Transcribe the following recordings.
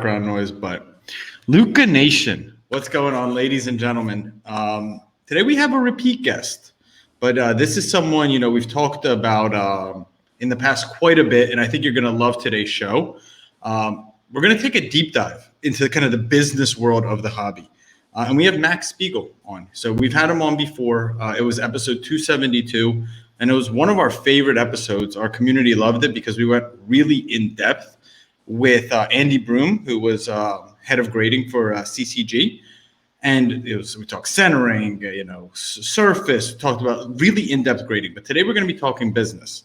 background noise, but Luca Nation, what's going on, ladies and gentlemen? Today we have a repeat guest, but this is someone, we've talked about in the past quite a bit, and I think you're going to love today's show. We're going to take a deep dive into kind of the business world of the hobby. And we have Max Spiegel on. So we've had him on before. It was episode 272, and it was one of our favorite episodes. Our community loved it because we went really in depth with Andy Broom, who was head of grading for CCG. And we talked centering, surface, talked about really in-depth grading. But today we're going to be talking business.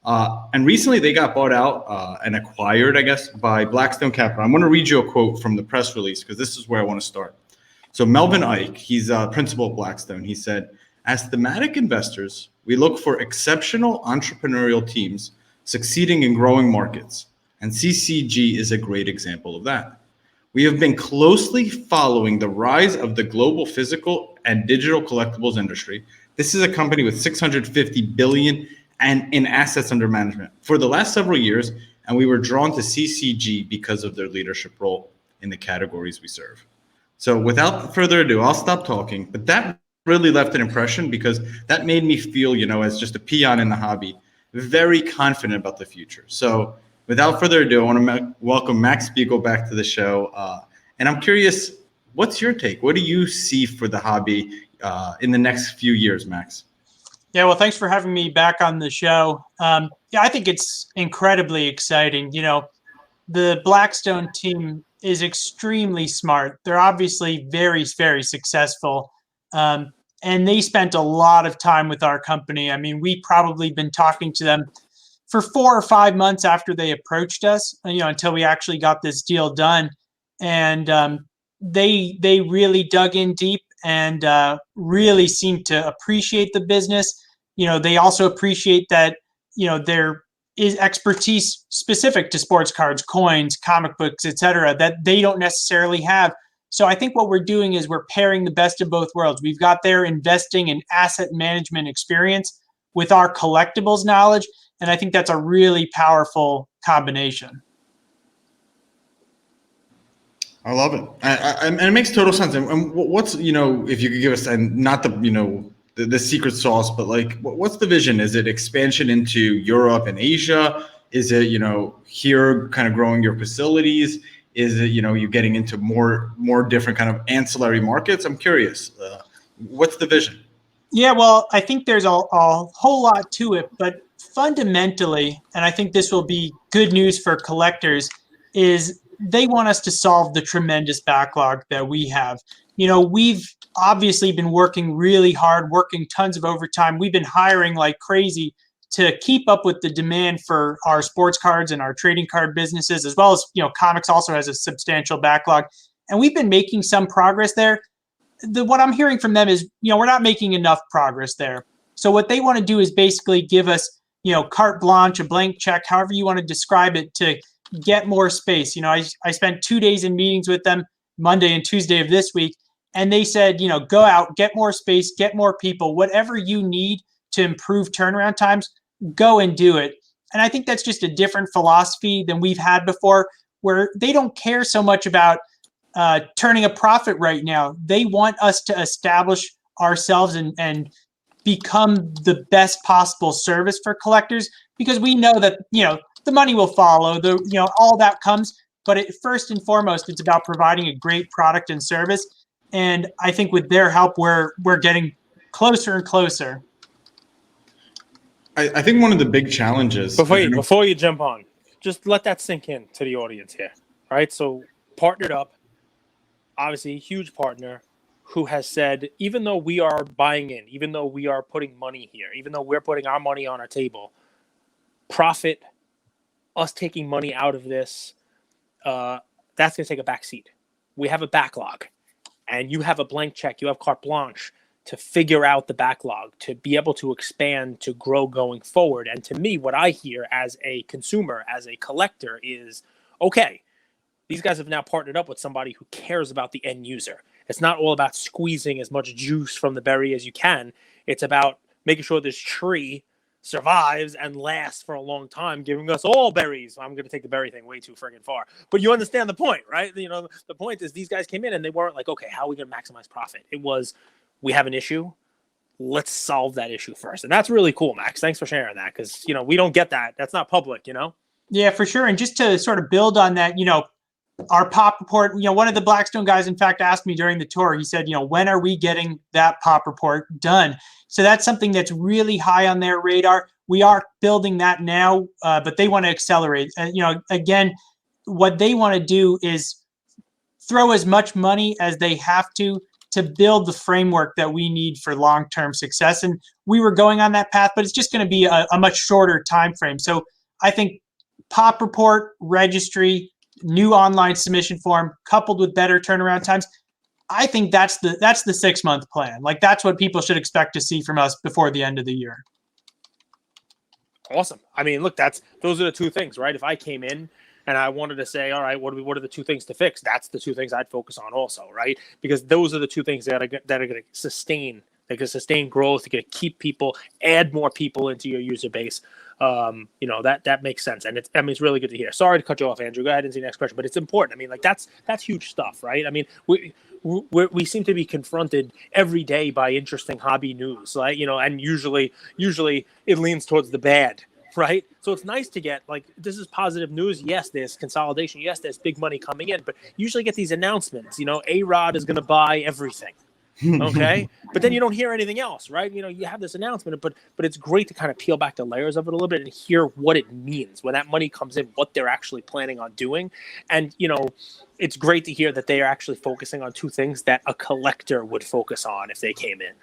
And recently they got bought out and acquired, I guess, by Blackstone Capital. I'm going to read you a quote from the press release because this is where I want to start. So Melvin Ike, he's principal of Blackstone. He said, as thematic investors, we look for exceptional entrepreneurial teams succeeding in growing markets. And CCG is a great example of that. We have been closely following the rise of the global physical and digital collectibles industry. This is a company with $650 billion in assets under management for the last several years, and we were drawn to CCG because of their leadership role in the categories we serve. So without further ado, I'll stop talking, but that really left an impression because that made me feel, as just a peon in the hobby, very confident about the future. So without further ado, I want to welcome Max Spiegel back to the show. And I'm curious, what's your take? What do you see for the hobby in the next few years, Max? Yeah, well, thanks for having me back on the show. I think it's incredibly exciting. The Blackstone team is extremely smart. They're obviously very, very successful. And they spent a lot of time with our company. I mean, we probably been talking to them for 4 or 5 months after they approached us, until we actually got this deal done. And they really dug in deep and really seemed to appreciate the business. They also appreciate that, there is expertise specific to sports cards, coins, comic books, etc., that they don't necessarily have. So I think what we're doing is we're pairing the best of both worlds. We've got their investing and asset management experience with our collectibles knowledge, and I think that's a really powerful combination. I love it. And it makes total sense. And what's, if you could give us, and not the secret sauce, but what's the vision? Is it expansion into Europe and Asia? Is it, here kind of growing your facilities? Is it, you getting into more different kind of ancillary markets? I'm curious. What's the vision? Yeah, well, I think there's a whole lot to it, but fundamentally, and I think this will be good news for collectors, is they want us to solve the tremendous backlog that we have. We've obviously been working really hard, working tons of overtime. We've been hiring like crazy to keep up with the demand for our sports cards and our trading card businesses, as well as, comics also has a substantial backlog. And we've been making some progress there. What I'm hearing from them is, we're not making enough progress there. So what they want to do is basically give us, carte blanche, a blank check, however you want to describe it, to get more space. I spent 2 days in meetings with them, Monday and Tuesday of this week, and they said, go out, get more space, get more people, whatever you need to improve turnaround times, go and do it. And I think that's just a different philosophy than we've had before, where they don't care so much about turning a profit right now. They want us to establish ourselves and become the best possible service for collectors, because we know that, the money will follow, all that comes. But first and foremost, it's about providing a great product and service. And I think with their help, we're getting closer and closer. I think one of the big challenges... Before you jump on, just let that sink in to the audience here, right? So partnered up, obviously a huge partner who has said, even though we are buying in, even though we are putting money here, even though we're putting our money on our table, profit, us taking money out of this, that's going to take a back seat. We have a backlog, and you have a blank check. You have carte blanche to figure out the backlog, to be able to expand, to grow going forward. And to me, what I hear as a consumer, as a collector is, okay, these guys have now partnered up with somebody who cares about the end user. It's not all about squeezing as much juice from the berry as you can. It's about making sure this tree survives and lasts for a long time, giving us all berries. I'm going to take the berry thing way too friggin' far, but you understand the point, right? You know, the point is these guys came in and they weren't like, okay, how are we going to maximize profit? It was, we have an issue. Let's solve that issue first. And that's really cool, Max. Thanks for sharing that. Cause you know, we don't get that. That's not public, you know? Yeah, for sure. And just to sort of build on that, you know, our pop report, you know, one of the Blackstone guys, in fact, asked me during the tour, he said, you know, when are we getting that pop report done? So that's something that's really high on their radar. We are building that now, but they want to accelerate. You know, again, what they want to do is throw as much money as they have to build the framework that we need for long-term success. And we were going on that path, but it's just going to be a much shorter time frame. So I think pop report, registry, new online submission form, coupled with better turnaround times, I think that's the 6-month plan. Like that's what people should expect to see from us before the end of the year. Awesome. I mean, look, those are the two things, right? If I came in and I wanted to say, all right, what are the two things to fix? That's the two things I'd focus on also, right? Because those are the two things that are going to sustain. They can sustain growth. They're going to keep people, add more people into your user base. You know, that makes sense. And it's really good to hear. Sorry to cut you off, Andrew. Go ahead and see the next question, but it's important. I mean, like that's huge stuff, right? I mean, we seem to be confronted every day by interesting hobby news, right? You know, and usually it leans towards the bad, right? So it's nice to get like, this is positive news. Yes, there's consolidation. Yes, there's big money coming in, but usually get these announcements, you know, A-Rod is going to buy everything. Okay. But then you don't hear anything else, right? You know, you have this announcement, but it's great to kind of peel back the layers of it a little bit and hear what it means when that money comes in, what they're actually planning on doing. And, you know, it's great to hear that they are actually focusing on two things that a collector would focus on if they came in.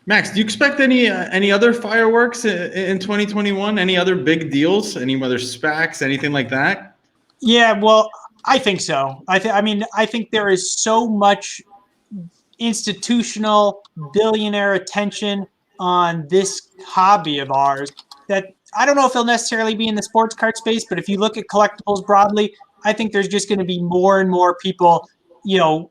Max, do you expect any other fireworks in 2021? Any other big deals? Any other SPACs? Anything like that? Yeah, well, I think so. I think there is so much institutional billionaire attention on this hobby of ours that I don't know if it'll necessarily be in the sports card space, but if you look at collectibles broadly, I think there's just going to be more and more people, you know,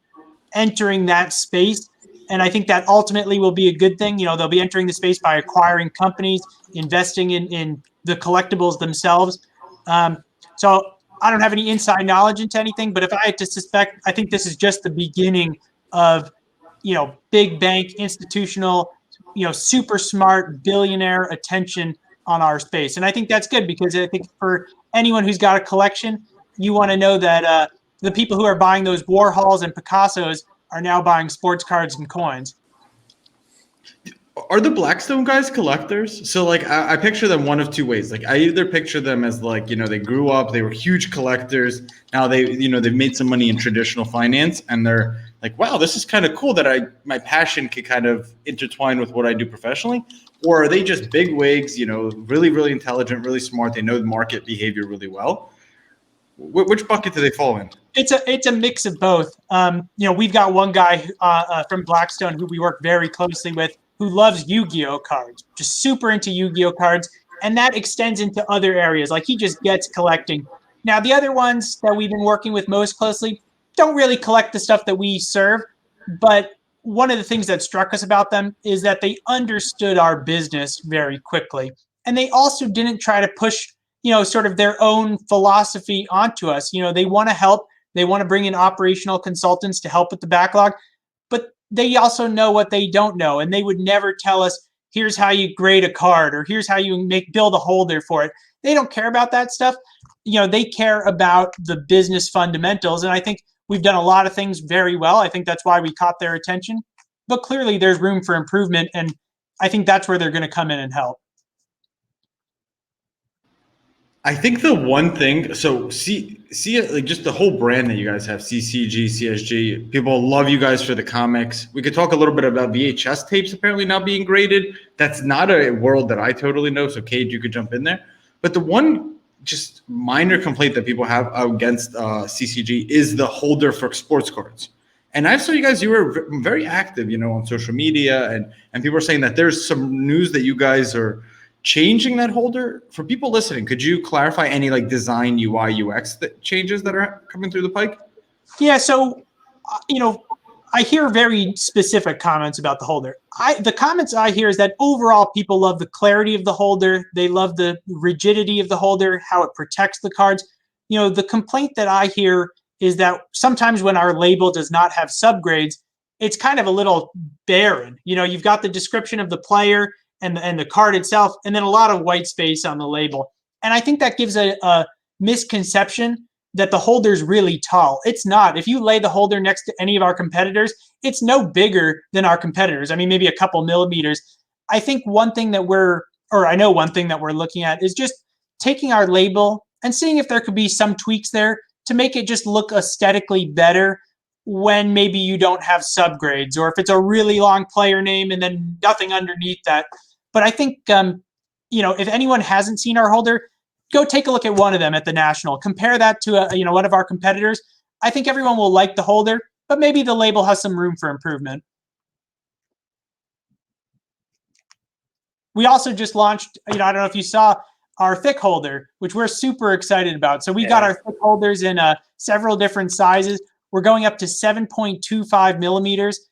entering that space. And I think that ultimately will be a good thing. You know, they'll be entering the space by acquiring companies, investing in the collectibles themselves. So I don't have any inside knowledge into anything, but if I had to suspect, I think this is just the beginning of, you know, big bank, institutional, you know, super smart billionaire attention on our space. And I think that's good because I think for anyone who's got a collection, you want to know that the people who are buying those Warhols and Picassos are now buying sports cards and coins. Are the Blackstone guys collectors? So like I picture them one of two ways. Like I either picture them as like, you know, they grew up, they were huge collectors. Now they've made some money in traditional finance and they're like, wow, this is kind of cool that my passion could kind of intertwine with what I do professionally. Or are they just big wigs, you know, really, really intelligent, really smart. They know the market behavior really well. Which bucket do they fall in? It's a mix of both. You know, we've got one guy from Blackstone who we work very closely with who loves Yu-Gi-Oh cards, just super into Yu-Gi-Oh cards. And that extends into other areas. Like he just gets collecting. Now, the other ones that we've been working with most closely don't really collect the stuff that we serve. But one of the things that struck us about them is that they understood our business very quickly. And they also didn't try to push, you know, sort of their own philosophy onto us. You know, they want to help. They want to bring in operational consultants to help with the backlog. But they also know what they don't know. And they would never tell us, here's how you grade a card or here's how you build a holder for it. They don't care about that stuff. You know, they care about the business fundamentals. And I think we've done a lot of things very well. I think that's why we caught their attention. But clearly there's room for improvement. And I think that's where they're going to come in and help. I think the one thing, so see, like just the whole brand that you guys have, CCG, CSG, people love you guys for the comics. We could talk a little bit about VHS tapes apparently now being graded. That's not a world that I totally know, so Cade, you could jump in there. But the one just minor complaint that people have against CCG is the holder for sports cards. And I saw you were very active, you know, on social media, and people are saying that there's some news that you guys are changing that holder. For people listening, could you clarify any like design, UI, UX changes that are coming through the pike? Yeah, so, you know, I hear very specific comments about the holder. The comments I hear is that overall people love the clarity of the holder. They love the rigidity of the holder, how it protects the cards. The complaint that I hear is that sometimes when our label does not have subgrades, it's kind of a little barren. You've got the description of the player and the card itself, and then a lot of white space on the label. And I think that gives a misconception that the holder's really tall. It's not. If you lay the holder next to any of our competitors, it's no bigger than our competitors. I mean, maybe a couple millimeters. I think one thing that we're looking at is just taking our label and seeing if there could be some tweaks there to make it just look aesthetically better when maybe you don't have subgrades, or if it's a really long player name and then nothing underneath that. But I think, if anyone hasn't seen our holder, go take a look at one of them at the National. Compare that to one of our competitors. I think everyone will like the holder, but maybe the label has some room for improvement. We also just launched, I don't know if you saw, our thick holder, which we're super excited about. So we got our thick holders in several different sizes. We're going up to 7.25 millimeters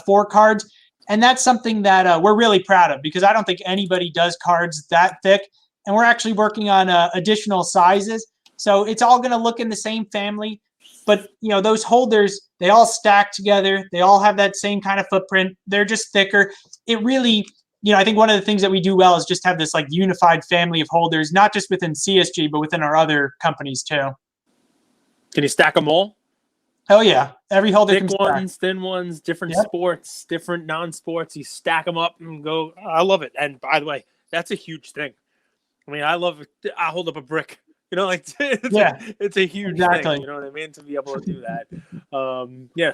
for cards. And that's something that we're really proud of, because I don't think anybody does cards that thick. And we're actually working on additional sizes. So it's all going to look in the same family. But, those holders, they all stack together. They all have that same kind of footprint. They're just thicker. It really, I think one of the things that we do well is just have this unified family of holders, not just within CSG, but within our other companies too. Can you stack them all? Oh, yeah. Every holder Thick can stack. ones, thin ones, different sports, different non-sports. You stack them up and go. I love it. And by the way, that's a huge thing. I mean, I love it. I hold up a brick. It's a huge thing. You know what I mean? To be able to do that.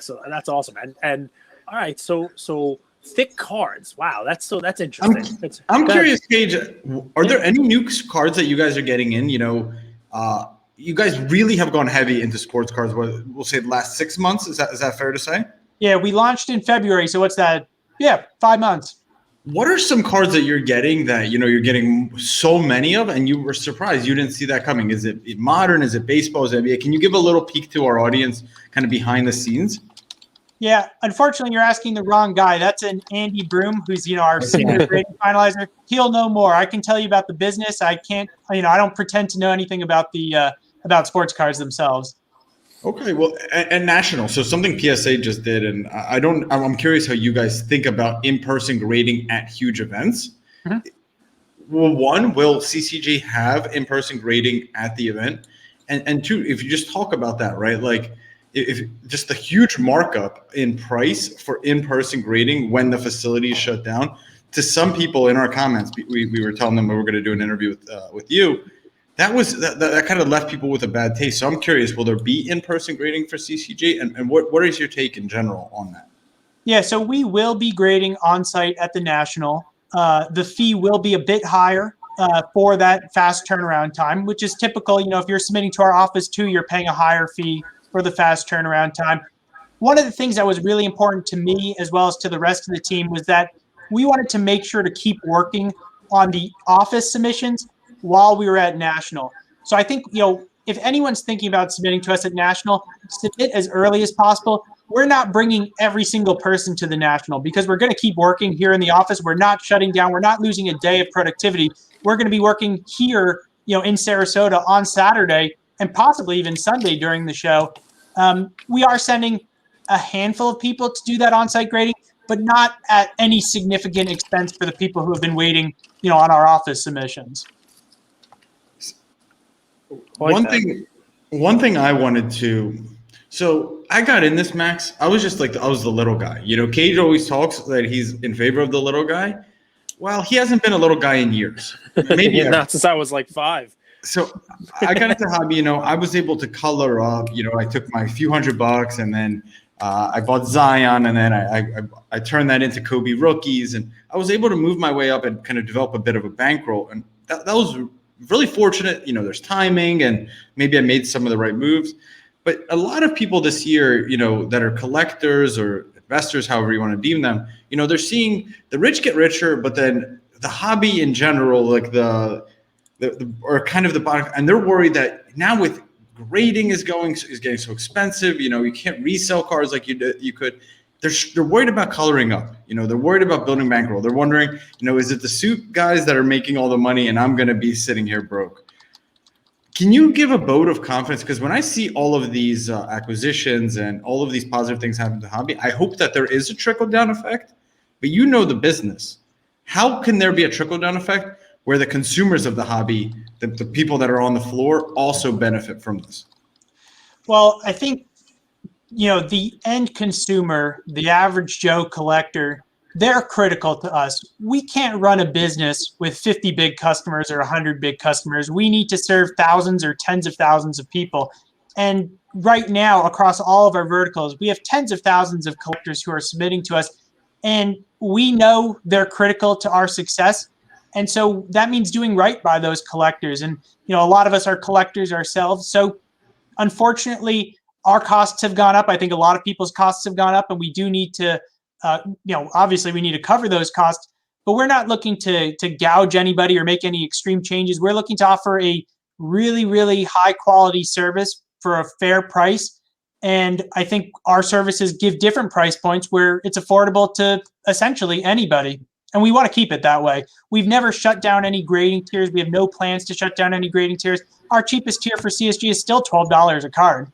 So that's awesome. And all right, so thick cards. Wow, that's interesting. I'm curious, Paige. Are there any new cards that you guys are getting in? You guys really have gone heavy into sports cards. We'll say the last 6 months. Is that fair to say? Yeah, we launched in February. So what's that? 5 months. What are some cards that you're getting that you're getting so many of, and you were surprised you didn't see that coming? Is it modern? Is it baseball? Is it NBA? Can you give a little peek to our audience, kind of behind the scenes? Yeah, unfortunately, you're asking the wrong guy. That's an Andy Broom, who's our senior grading finalizer. He'll know more. I can tell you about the business. I can't. I don't pretend to know anything about the about sports cards themselves. Okay, well, and national. So something PSA just did, and I'm curious how you guys think about in-person grading at huge events. Mm-hmm. Well, one, will CCG have in-person grading at the event? And two, if you just talk about that, right? If just the huge markup in price for in-person grading when the facility is shut down. To some people in our comments, we were telling them we were going to do an interview with you. That kind of left people with a bad taste. So I'm curious, will there be in-person grading for CCG? And what is your take in general on that? Yeah, so we will be grading on-site at the National. The fee will be a bit higher for that fast turnaround time, which is typical. If you're submitting to our office too, you're paying a higher fee for the fast turnaround time. One of the things that was really important to me, as well as to the rest of the team, was that we wanted to make sure to keep working on the office submissions while we were at National. So I think, if anyone's thinking about submitting to us at National, submit as early as possible. We're not bringing every single person to the National because we're going to keep working here in the office. We're not shutting down. We're not losing a day of productivity. We're going to be working here, in Sarasota on Saturday and possibly even Sunday during the show. We are sending a handful of people to do that on-site grading, but not at any significant expense for the people who have been waiting, on our office submissions. One thing I wanted to, so I got in this, Max. I was just I was the little guy. Cage always talks that he's in favor of the little guy. Well, he hasn't been a little guy in years. Maybe not since I was 5. So I got into hobby. I was able to color up. I took my few $100 and then I bought Zion, and then I turned that into Kobe rookies, and I was able to move my way up and kind of develop a bit of a bankroll, and that was really fortunate. There's timing, and maybe I made some of the right moves. But a lot of people this year, that are collectors or investors, however you want to deem them, they're seeing the rich get richer, but then the hobby in general, the or kind of the bottom, and they're worried that now with grading is getting so expensive, you can't resell cars like you could. they're worried about coloring up. They're worried about building bankroll. They're wondering, is it the suit guys that are making all the money and I'm going to be sitting here broke? Can you give a vote of confidence? Because when I see all of these acquisitions and all of these positive things happen to the hobby, I hope that there is a trickle-down effect. But the business. How can there be a trickle-down effect where the consumers of the hobby, the people that are on the floor, also benefit from this? Well, I think, the end consumer, the average Joe collector, they're critical to us. We can't run a business with 50 big customers or 100 big customers. We need to serve thousands or tens of thousands of people. And right now, across all of our verticals, we have tens of thousands of collectors who are submitting to us. And we know they're critical to our success. And so that means doing right by those collectors. And, a lot of us are collectors ourselves. So unfortunately, our costs have gone up. I think a lot of people's costs have gone up, and we do need to, obviously we need to cover those costs, but we're not looking to gouge anybody or make any extreme changes. We're looking to offer a really, really high quality service for a fair price. And I think our services give different price points where it's affordable to essentially anybody. And we want to keep it that way. We've never shut down any grading tiers. We have no plans to shut down any grading tiers. Our cheapest tier for CSG is still $12 a card.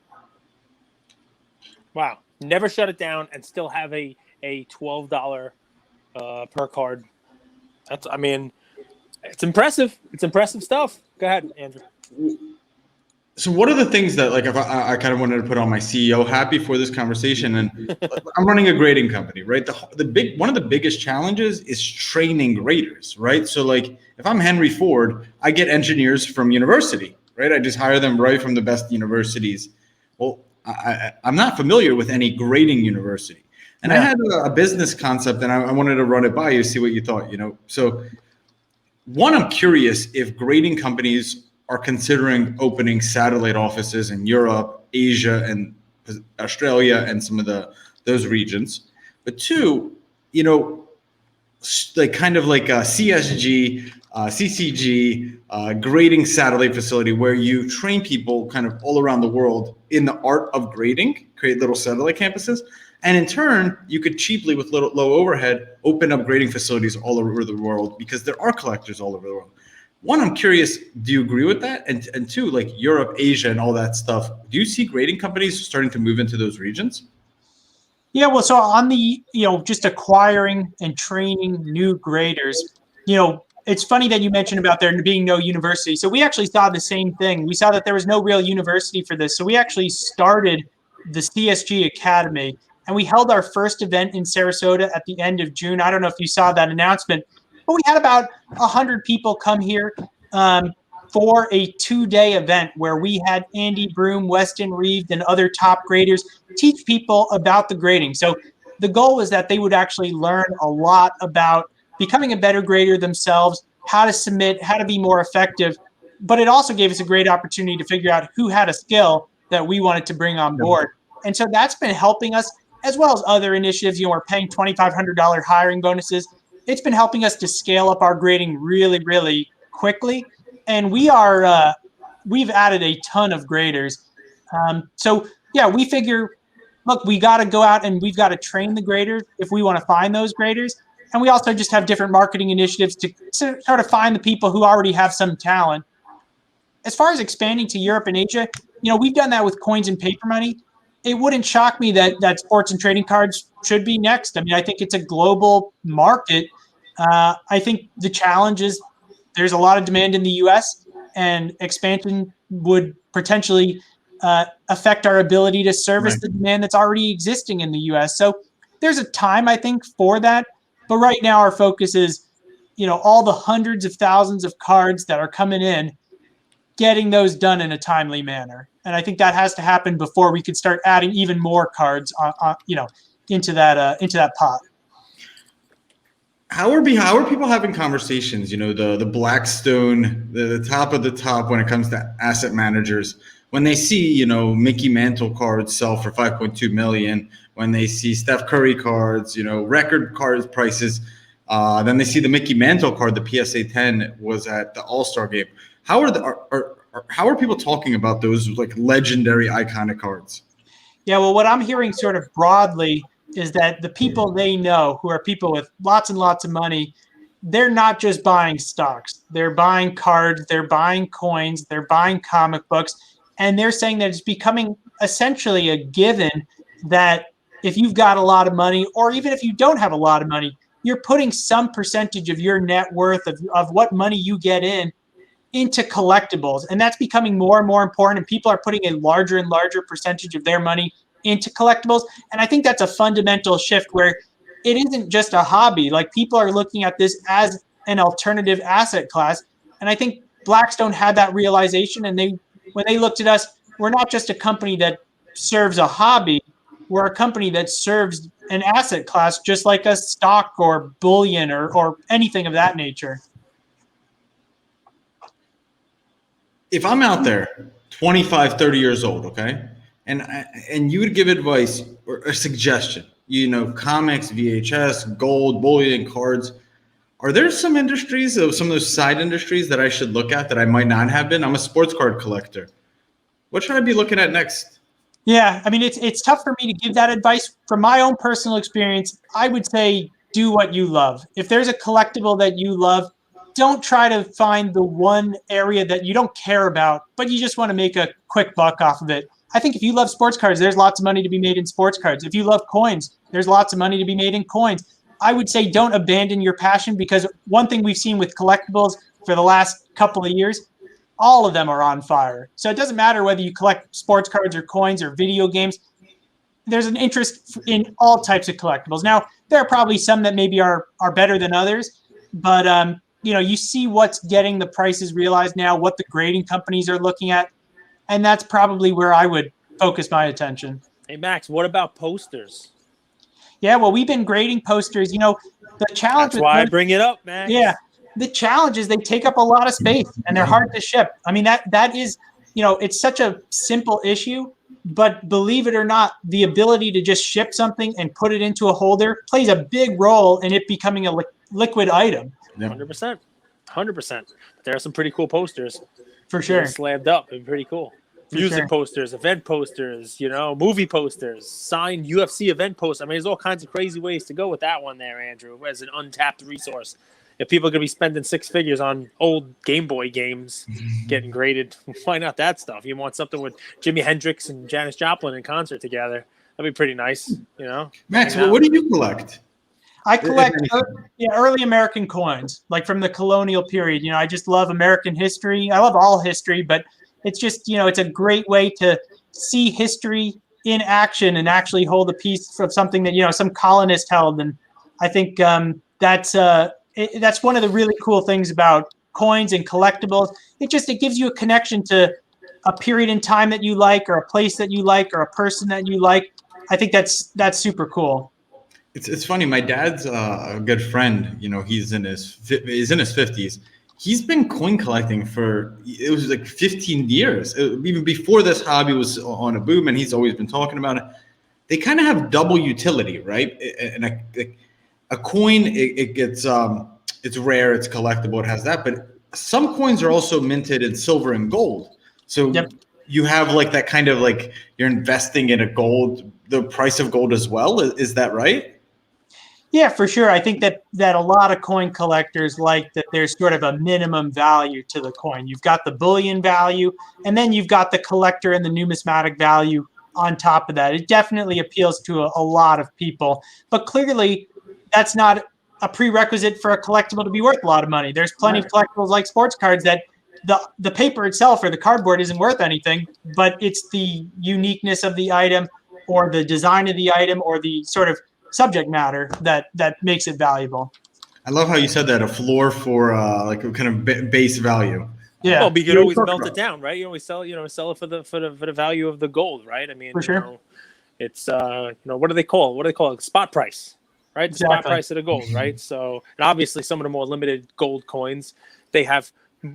Wow. Never shut it down and still have a $12 per card. It's impressive. It's impressive stuff. Go ahead, Andrew. So what are the things that, like, if I kind of wanted to put on my CEO hat before this conversation, and I'm running a grading company, right? One of the biggest challenges is training graders, right? So like, if I'm Henry Ford, I get engineers from university, right? I just hire them right from the best universities. Well, I'm not familiar with any grading university. And I had a business concept, and I wanted to run it by you, see what you thought, So one, I'm curious if grading companies are considering opening satellite offices in Europe, Asia, and Australia, and some of those regions. But two, like kind of like a CSG, CCG grading satellite facility where you train people kind of all around the world in the art of grading, create little satellite campuses. And in turn, you could cheaply, with low overhead, open up grading facilities all over the world because there are collectors all over the world. One, I'm curious, do you agree with that? And two, like Europe, Asia, and all that stuff, do you see grading companies starting to move into those regions? Yeah, well, so on the, just acquiring and training new graders, it's funny that you mentioned about there being no university. So we actually saw the same thing. We saw that there was no real university for this. So we actually started the CSG Academy, and we held our first event in Sarasota at the end of June. I don't know if you saw that announcement, but we had about 100 people come here for a 2-day event where we had Andy Broom, Weston Reeves, and other top graders teach people about the grading. So the goal was that they would actually learn a lot about becoming a better grader themselves, how to submit, how to be more effective. But it also gave us a great opportunity to figure out who had a skill that we wanted to bring on board. And so that's been helping us, as well as other initiatives. We're paying $2,500 hiring bonuses. It's been helping us to scale up our grading really, really quickly. And we've added a ton of graders. So yeah, we figure, look, we got to go out and we've got to train the graders if we want to find those graders. And we also just have different marketing initiatives to sort of find the people who already have some talent. As far as expanding to Europe and Asia, we've done that with coins and paper money. It wouldn't shock me that sports and trading cards should be next. I think it's a global market. I think the challenge is there's a lot of demand in the U.S., and expansion would potentially affect our ability to service the demand that's already existing in the U.S. So there's a time, I think, for that. But right now our focus is, all the hundreds of thousands of cards that are coming in, getting those done in a timely manner. And I think that has to happen before we could start adding even more cards into that pot. How are people having conversations? The Blackstone, the top of the top when it comes to asset managers, when they see Mickey Mantle cards sell for 5.2 million, when they see Steph Curry cards, record cards prices, then they see the Mickey Mantle card, the PSA 10 was at the All-Star game. How are people talking about those like legendary iconic cards? Yeah, well, what I'm hearing sort of broadly is that the people they know, who are people with lots and lots of money, they're not just buying stocks. They're buying cards, they're buying coins, they're buying comic books, and they're saying that it's becoming essentially a given that if you've got a lot of money, or even if you don't have a lot of money, you're putting some percentage of your net worth of what money you get into collectibles. And that's becoming more and more important. And people are putting a larger and larger percentage of their money into collectibles. And I think that's a fundamental shift where it isn't just a hobby. Like, people are looking at this as an alternative asset class. And I think Blackstone had that realization. And when they looked at us, we're not just a company that serves a hobby. We're a company that serves an asset class, just like a stock or bullion or anything of that nature. If I'm out there 25, 30 years old, okay, and you would give advice or a suggestion, comics, VHS, gold, bullion, cards, are there some industries, some of those side industries that I should look at that I might not have been? I'm a sports card collector. What should I be looking at next? Yeah, I mean, it's tough for me to give that advice. From my own personal experience, I would say do what you love. If there's a collectible that you love, don't try to find the one area that you don't care about, but you just want to make a quick buck off of it. I think if you love sports cards, there's lots of money to be made in sports cards. If you love coins, there's lots of money to be made in coins. I would say don't abandon your passion, because one thing we've seen with collectibles for the last couple of years, all of them are on fire. So it doesn't matter whether you collect sports cards or coins or video games. There's an interest in all types of collectibles. Now, there are probably some that maybe are better than others, but you see what's getting the prices realized now, what the grading companies are looking at, and that's probably where I would focus my attention. Hey, Max, what about posters? Yeah, well, we've been grading posters. The challenge. That's why I bring it up, Max. Yeah, the challenge is they take up a lot of space and they're hard to ship. I mean, that is, it's such a simple issue, but believe it or not, the ability to just ship something and put it into a holder plays a big role in it becoming a liquid item. 100%. 100%. There are some pretty cool posters. For sure. Slammed up. They're pretty cool. Music posters, event posters, movie posters, signed UFC event posters. I mean, there's all kinds of crazy ways to go with that one there, Andrew, as an untapped resource. If people are going to be spending six figures on old Game Boy games getting graded, why not that stuff? You want something with Jimi Hendrix and Janis Joplin in concert together. That'd be pretty nice, Max, what do you collect? I collect early American coins, like from the colonial period. I just love American history. I love all history, but it's just, it's a great way to see history in action and actually hold a piece of something that, some colonist held. And I think that's one of the really cool things about coins and collectibles. It gives you a connection to a period in time that you like, or a place that you like, or a person that you like. I think that's super cool. It's funny. My dad's a good friend. He's in his 50s. He's been coin collecting it was like 15 years. Even before this hobby was on a boom, and he's always been talking about it. They kind of have double utility, right? And a coin, it gets it's rare, it's collectible, it has that. But some coins are also minted in silver and gold. So you have like that kind of like you're investing in the price of gold as well. Is that right? Yeah, for sure. I think that a lot of coin collectors like that there's sort of a minimum value to the coin. You've got the bullion value, and then you've got the collector and the numismatic value on top of that. It definitely appeals to a lot of people. But clearly, that's not a prerequisite for a collectible to be worth a lot of money. There's plenty of collectibles like sports cards that the paper itself or the cardboard isn't worth anything, but it's the uniqueness of the item or the design of the item or the sort of subject matter that makes it valuable. I love how you said that, a floor for like a kind of base value. Yeah. Well, but you could always melt it down, right? You always sell it for the value of the gold, right? I mean, for sure. It's what do they call it? Spot price, right? The spot price of the gold, right? So, and obviously some of the more limited gold coins, they have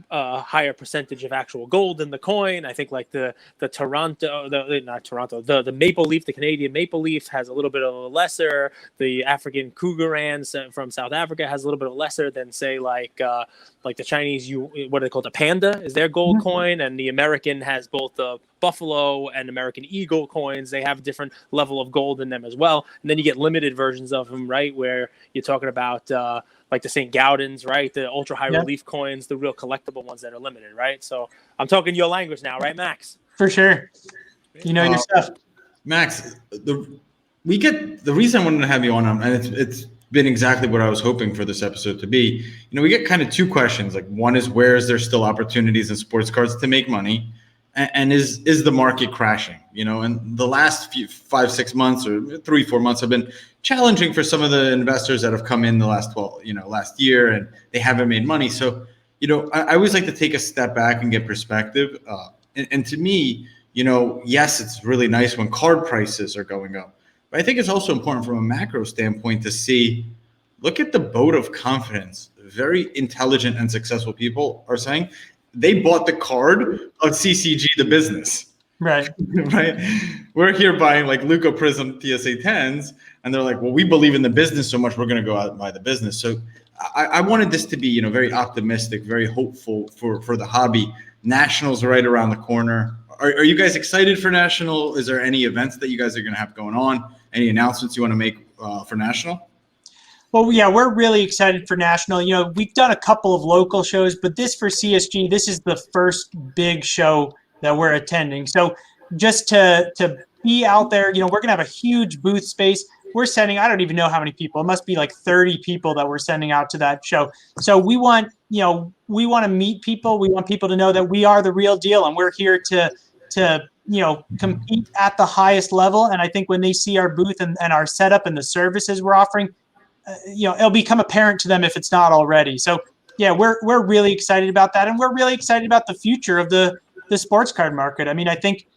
a higher percentage of actual gold in the coin. I think like the maple leaf, the Canadian maple leaf has a little bit of a lesser. The African Krugerrands from South Africa has a little bit of lesser than say like the Chinese, what do they call it? The panda is their gold coin, and the American has both the Buffalo and American Eagle coins. They have a different level of gold in them as well. And then you get limited versions of them, right? Where you're talking about like the St. Gaudens, right? The ultra high relief coins, the real collectible ones that are limited, right? So I'm talking your language now, right, Max? For sure. You know your stuff. Max, the reason I wanted to have you on, and it's been exactly what I was hoping for this episode to be. We get kind of two questions. Like, one is, where is there still opportunities in sports cards to make money, and is the market crashing? And the last 5-6 months or 3-4 months have been challenging for some of the investors that have come in the last last year, and they haven't made money. So I always like to take a step back and get perspective. And to me, yes, it's really nice when card prices are going up. But I think it's also important from a macro standpoint to see, look at the vote of confidence. Very intelligent and successful people are saying they bought the card of CCG, the business. Right. Right. We're here buying like Luca Prism TSA 10s, and they're like, well, we believe in the business so much, we're going to go out and buy the business. So I wanted this to be, very optimistic, very hopeful for the hobby. Nationals are right around the corner. Are you guys excited for National? Is there any events that you guys are going to have going on? Any announcements you want to make for National? Well, yeah, we're really excited for National. We've done a couple of local shows, but this for CSG, this is the first big show that we're attending. So just to be out there, we're going to have a huge booth space. We're sending, I don't even know how many people. It must be like 30 people that we're sending out to that show. So we want to meet people. We want people to know that we are the real deal, and we're here to compete at the highest level. And I think when they see our booth and our setup and the services we're offering, it'll become apparent to them if it's not already. So yeah, we're really excited about that, and we're really excited about the future of the sports card market. I mean, I think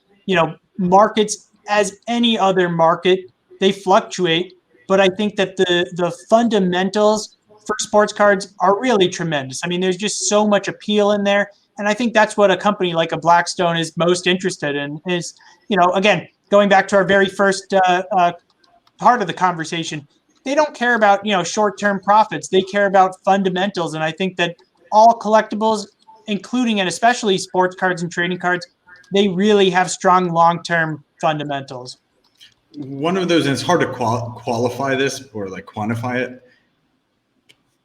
markets, as any other market, they fluctuate, but I think that the fundamentals for sports cards are really tremendous. I mean, there's just so much appeal in there. And I think that's what a company like a Blackstone is most interested in is, again, going back to our very first part of the conversation, they don't care about, short-term profits. They care about fundamentals. And I think that all collectibles, including and especially sports cards and trading cards, they really have strong long-term fundamentals. One of those, and it's hard to qualify this or like quantify it.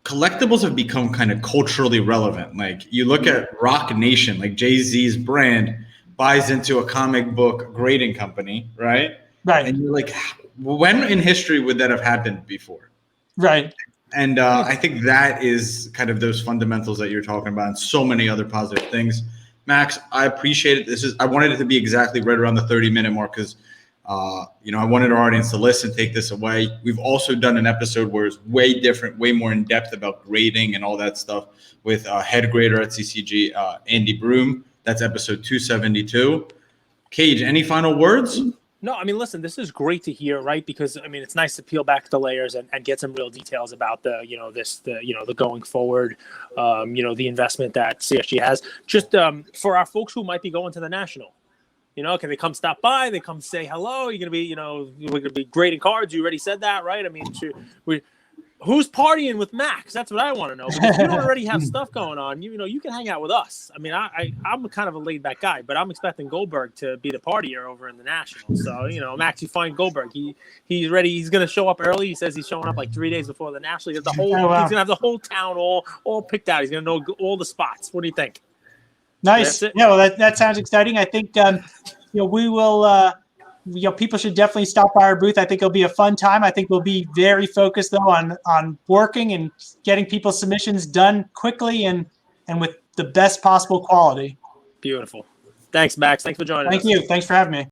Collectibles have become kind of culturally relevant. Like, you look at Rock Nation, like Jay-Z's brand buys into a comic book grading company, right? Right. And you're like, when in history would that have happened before? Right. And I think that is kind of those fundamentals that you're talking about, and so many other positive things. Max, I appreciate it. I wanted it to be exactly right around the 30-minute mark because I wanted our audience to listen, take this away. We've also done an episode where it's way different, way more in depth about grading and all that stuff with head grader at CCG, Andy Broom. That's episode 272. Cage, any final words? No, I mean, listen, this is great to hear, right? Because I mean, it's nice to peel back the layers and get some real details about the going forward, the investment that CSG has. Just for our folks who might be going to the National. Can they come stop by? They come say hello. You're going to be, we're going to be grading cards. You already said that, right? I mean, who's partying with Max? That's what I want to know. Because you don't already have stuff going on. You can hang out with us. I mean, I'm kind of a laid back guy, but I'm expecting Goldberg to be the partier over in the National. So, Max, you find Goldberg. He's ready. He's going to show up early. He says he's showing up like 3 days before the National. He's going to have the whole town all picked out. He's going to know all the spots. What do you think? Nice. Yeah, well, that sounds exciting. I think, we will, people should definitely stop by our booth. I think it'll be a fun time. I think we'll be very focused, though, on working and getting people's submissions done quickly and with the best possible quality. Beautiful. Thanks, Max. Thanks for joining us. Thank you. Thanks for having me.